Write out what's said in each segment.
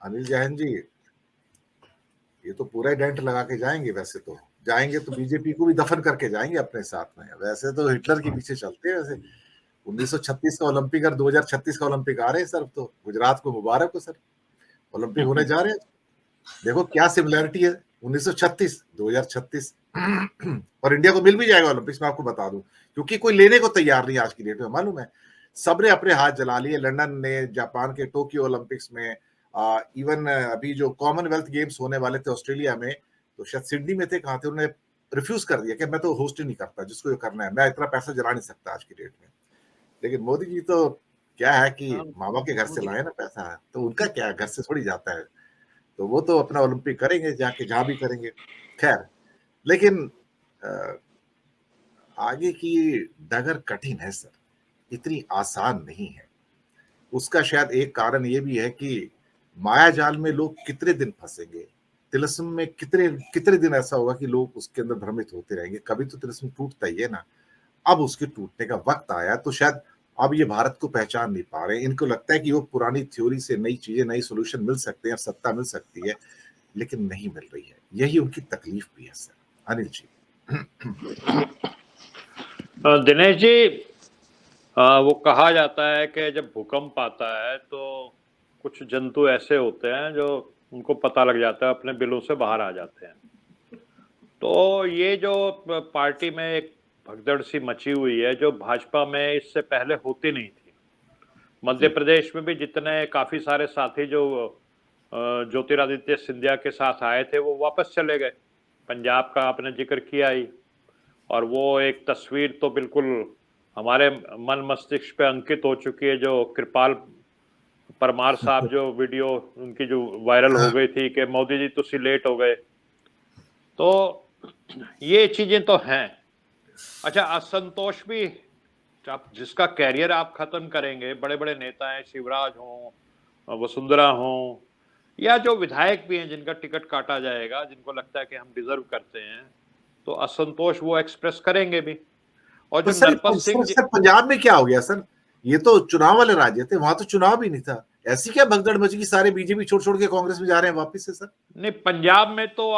अनिल जैन जी, ये तो पूरा ही डेंट लगा के जाएंगे। वैसे तो जाएंगे तो बीजेपी को भी दफन करके जाएंगे अपने साथ में। वैसे तो हिटलर के पीछे चलते हैं। वैसे 1936 का ओलंपिक और 2036 का ओलंपिक आ रहे हैं सर। तो गुजरात को मुबारक हो सर, ओलंपिक होने जा रहे हैं। देखो क्या सिमिलैरिटी है, 1936 2036 और इंडिया को मिल भी जाएगा ओलंपिक्स में, आपको बता दूं, क्योंकि कोई लेने को तैयार नहीं आज की डेट में। मालूम है, सबने अपने हाथ जला लिए। लंदन ने, जापान के टोक्यो ओलंपिक्स में, इवन अभी जो कॉमनवेल्थ गेम्स होने वाले थे ऑस्ट्रेलिया में, तो शायद सिडनी में थे, कहाँ थे, उन्होंने रिफ्यूज कर दिया कि मैं तो होस्ट ही नहीं करता, जिसको ये करना है, मैं इतना पैसा जला नहीं सकता आज की डेट में। लेकिन मोदी जी तो क्या है कि मामा के घर से लाए ना पैसा, तो उनका क्या, घर से थोड़ी जाता है। तो वो तो अपना ओलंपिक करेंगे जाके, जहां भी करेंगे। खैर, लेकिन आगे की डगर कठिन है सर, इतनी आसान नहीं है। उसका शायद एक कारण ये भी है कि माया जाल में लोग कितने दिन फंसेंगे, तिलिस्म में कितने कितने दिन ऐसा होगा कि लोग उसके अंदर भ्रमित होते रहेंगे। कभी तो तिलिस्म टूटता ही है ना। अब उसके टूटने का वक्त आया, तो शायद अब ये भारत को पहचान नहीं पा रहे। इनको लगता है कि वो पुरानी थ्योरी से नई चीजें, नई सोल्यूशन मिल सकते हैं, सत्ता मिल सकती है, लेकिन नहीं मिल रही है। यही उनकी तकलीफ भी है सर। अनिल जी। दिनेश जी, वो कहा जाता है कि जब भूकंप आता है तो कुछ जंतु ऐसे होते हैं जो उनको पता लग जाता है, अपने बिलों से बाहर आ जाते हैं। तो ये जो पार्टी में एक भगदड़ सी मची हुई है, जो भाजपा में इससे पहले होती नहीं थी। मध्य प्रदेश में भी जितने काफी सारे साथी जो ज्योतिरादित्य सिंधिया के साथ आए थे, वो वापस चले गए। पंजाब का आपने जिक्र किया ही, और वो एक तस्वीर तो बिल्कुल हमारे मन मस्तिष्क पे अंकित हो चुकी है, जो कृपाल परमार साहब जो वीडियो उनकी जो वायरल हो गई थी कि मोदी जी तुसी लेट हो गए। तो ये चीजें तो हैं। अच्छा, असंतोष भी, आप जिसका कैरियर आप खत्म करेंगे, बड़े बड़े नेता हैं, शिवराज हों, वसुंधरा हों, या जो विधायक भी हैं जिनका टिकट काटा जाएगा, जिनको लगता है कि हम डिजर्व करते हैं, तो असंतोष वो एक्सप्रेस करेंगे भी। और तो जो नरपत सिंह सर पंजाब में क्या हो गया सर? ये तो चुनाव वाले राज्य थे, वहां तो चुनाव भी नहीं था। ऐसी क्या भगदड़ मची कि सारे बीजेपी छोड़ छोड़ के कांग्रेस में जा रहे हैं वापस से सर? नहीं, पंजाब में तो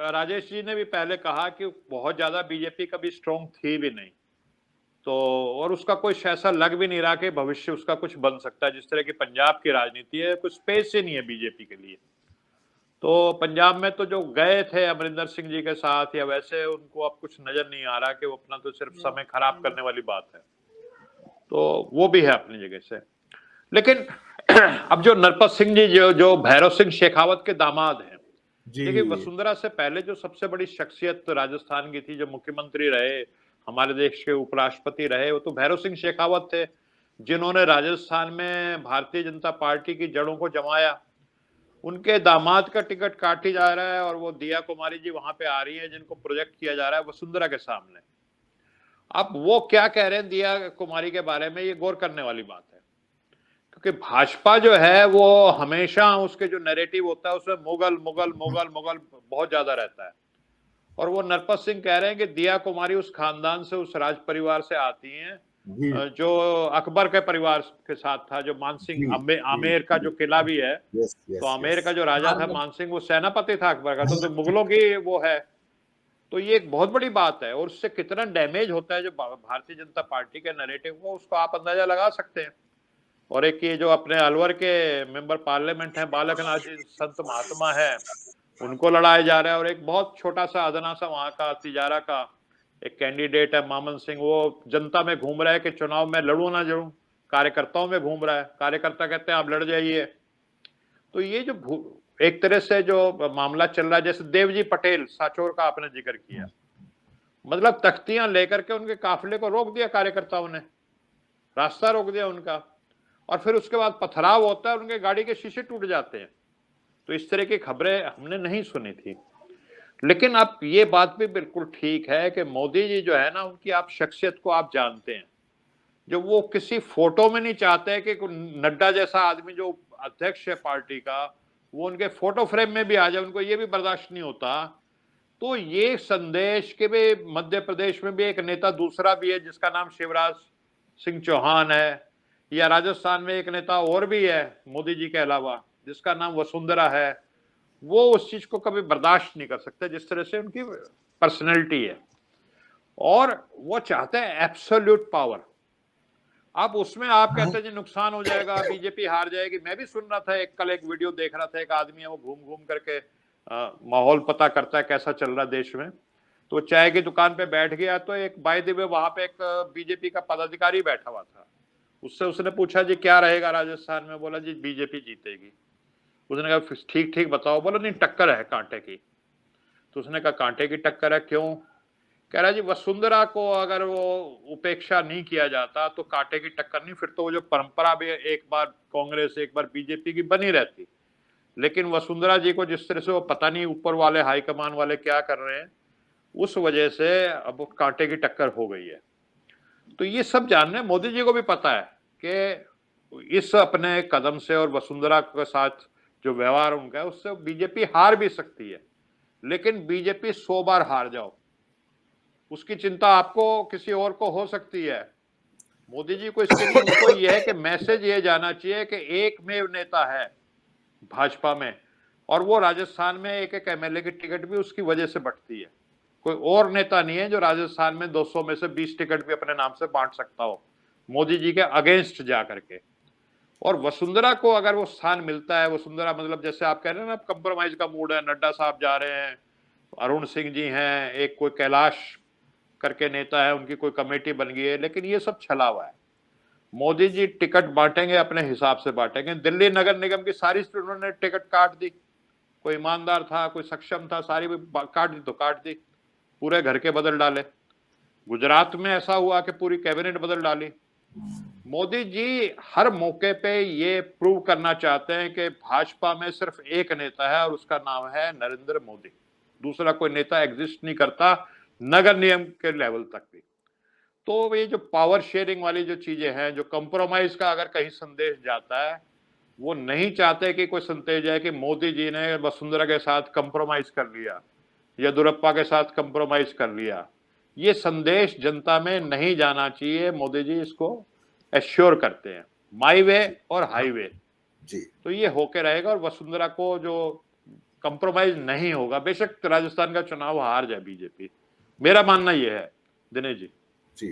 राजेश जी ने भी पहले कहा कि बहुत ज्यादा बीजेपी कभी स्ट्रांग थी भी नहीं, तो और उसका कोई ऐसा लग भी नहीं रहा कि भविष्य उसका कुछ बन सकता है। जिस तरह की पंजाब की राजनीति है, कुछ स्पेस ही नहीं है बीजेपी के लिए। तो पंजाब में तो जो गए थे अमरिंदर सिंह जी के साथ, या वैसे उनको अब कुछ नजर नहीं आ रहा कि वो अपना तो सिर्फ समय खराब करने वाली बात है। तो वो भी है अपनी जगह से। लेकिन अब जो नरपत सिंह जी जो भैरव सिंह शेखावत के दामाद हैं, देखिए वसुंधरा से पहले जो सबसे बड़ी शख्सियत राजस्थान की थी, जो मुख्यमंत्री रहे, हमारे देश के उपराष्ट्रपति रहे, वो तो भैरव सिंह शेखावत थे, जिन्होंने राजस्थान में भारतीय जनता पार्टी की जड़ों को जमाया। उनके दामाद का टिकट काटी जा रहा है, और वो दिया कुमारी जी वहां पे आ रही है, जिनको प्रोजेक्ट किया जा रहा है वसुंधरा के सामने। अब वो क्या कह रहे हैं दिया कुमारी के बारे में, ये गौर करने वाली बात है। क्योंकि भाजपा जो है वो हमेशा उसके जो नैरेटिव होता है उसमें मुगल मुगल मुगल मुगल बहुत ज्यादा रहता है। और वो नरपत सिंह कह रहे हैं कि दिया कुमारी उस खानदान से, उस राज परिवार से आती हैं जो अकबर के परिवार के साथ था, जो मानसिंह आमेर का जो किला भी है, तो आमेर का जो राजा था मानसिंह, वो सेनापति था अकबर का, तो मुगलों की वो है। तो ये एक बहुत बड़ी बात है, और उससे कितना डैमेज होता है जो भारतीय जनता पार्टी के नैरेटिव को, उसको आप अंदाजा लगा सकते हैं। और एक ये जो अपने अलवर के मेंबर पार्लियामेंट है बालक नाथ जी, संत महात्मा है, उनको लड़ाया जा रहा है। और एक बहुत छोटा सा अदना सा वहां का तिजारा का एक कैंडिडेट है मामन सिंह, वो जनता में घूम रहा है कि चुनाव में लड़ू ना लड़ू, कार्यकर्ताओं में घूम रहा है। कार्यकर्ता कहते हैं आप लड़ जाइए। तो ये जो एक तरह से जो मामला चल रहा है, जैसे देवजी पटेल साचोर का आपने जिक्र किया, मतलब तख्तियां लेकर के उनके काफिले को रोक दिया कार्यकर्ताओं ने, रास्ता रोक दिया उनका, और फिर उसके बाद पथराव होता है, उनके गाड़ी के शीशे टूट जाते हैं। तो इस तरह की खबरें हमने नहीं सुनी थी। लेकिन अब ये बात भी बिल्कुल ठीक है कि मोदी जी जो है ना, उनकी आप शख्सियत को आप जानते हैं, जो वो किसी फोटो में नहीं चाहते कि नड्डा जैसा आदमी जो अध्यक्ष है पार्टी का, वो उनके फोटो फ्रेम में भी आ जाए, उनको ये भी बर्दाश्त नहीं होता। तो ये संदेश के भी मध्य प्रदेश में भी एक नेता दूसरा भी है जिसका नाम शिवराज सिंह चौहान है, या राजस्थान में एक नेता और भी है मोदी जी के अलावा, जिसका नाम वसुंधरा है, वो उस चीज को कभी बर्दाश्त नहीं कर सकते, जिस तरह से उनकी पर्सनैलिटी है। और वो चाहते हैं एब्सोल्यूट पावर। अब उसमें आप कहते हैं जी नुकसान हो जाएगा, बीजेपी हार जाएगी। मैं भी सुन रहा था, कल एक वीडियो देख रहा था, एक आदमी है वो घूम घूम करके माहौल पता करता है कैसा चल रहा है देश में। तो चाय की दुकान पे बैठ गया, तो एक बाय द वे वहां पे एक बीजेपी का पदाधिकारी बैठा हुआ था। उससे उसने पूछा जी क्या रहेगा राजस्थान में? बोला जी बीजेपी जीतेगी। उसने कहा ठीक ठीक बताओ। बोला नहीं, टक्कर है कांटे की। तो उसने कहा कांटे की टक्कर है, क्यों? कह रहा जी वसुंधरा को अगर वो उपेक्षा नहीं किया जाता तो कांटे की टक्कर नहीं, फिर तो वो जो परंपरा भी एक बार कांग्रेस एक बार बीजेपी की बनी रहती। लेकिन वसुंधरा जी को जिस तरह से वो पता नहीं ऊपर वाले हाईकमान वाले क्या कर रहे हैं, उस वजह से अब कांटे की टक्कर हो गई है। तो ये सब जानने मोदी जी को भी पता है कि इस अपने कदम से और वसुंधरा के साथ जो व्यवहार उनका है उससे बीजेपी हार भी सकती है। लेकिन बीजेपी 100 बार हार जाओ, उसकी चिंता आपको किसी और को हो सकती है। मोदी जी को इसके लिए उनको यह है कि मैसेज ये जाना चाहिए कि एकमेव नेता है भाजपा में, और वो राजस्थान में एक एक एमएलए की टिकट भी उसकी वजह से बंटती है। कोई और नेता नहीं है जो राजस्थान में 200 में से 20 टिकट भी अपने नाम से बांट सकता हो मोदी जी के अगेंस्ट जा करके। और वसुंधरा को अगर वो स्थान मिलता है, वसुंधरा मतलब जैसे आप कह रहे हैं ना कंप्रोमाइज का मूड है, नड्डा साहब जा रहे हैं, अरुण सिंह जी हैं, एक कोई कैलाश करके नेता है, उनकी कोई कमेटी बन गई है, लेकिन ये सब छला हुआ है। मोदी जी टिकट बांटेंगे अपने हिसाब से बांटेंगे। दिल्ली नगर निगम की सारी उन्होंने टिकट काट दी, कोई ईमानदार था कोई सक्षम था, सारी काट दी तो काट दी, पूरे घर के बदल डाले। गुजरात में ऐसा हुआ कि पूरी कैबिनेट बदल डाली। मोदी जी हर मौके पे ये प्रूव करना चाहते हैं कि भाजपा में सिर्फ एक नेता है और उसका नाम है नरेंद्र मोदी, दूसरा कोई नेता एग्जिस्ट नहीं करता नगर निगम के लेवल तक भी। तो ये जो पावर शेयरिंग वाली जो चीजें हैं, जो कंप्रोमाइज का अगर कहीं संदेश जाता है, वो नहीं चाहते कि कोई संदेश जाए कि मोदी जी ने वसुंधरा के साथ कंप्रोमाइज कर लिया, येदियुरप्पा के साथ कंप्रोमाइज कर लिया। ये संदेश जनता में नहीं जाना चाहिए, मोदी जी इसको एश्योर करते हैं, माई वे और हाईवे जी। तो ये होके रहेगा और वसुंधरा को जो कंप्रोमाइज नहीं होगा। बेशक राजस्थान का चुनाव हार जाए बीजेपी, मेरा मानना ये है दिनेश जी। जी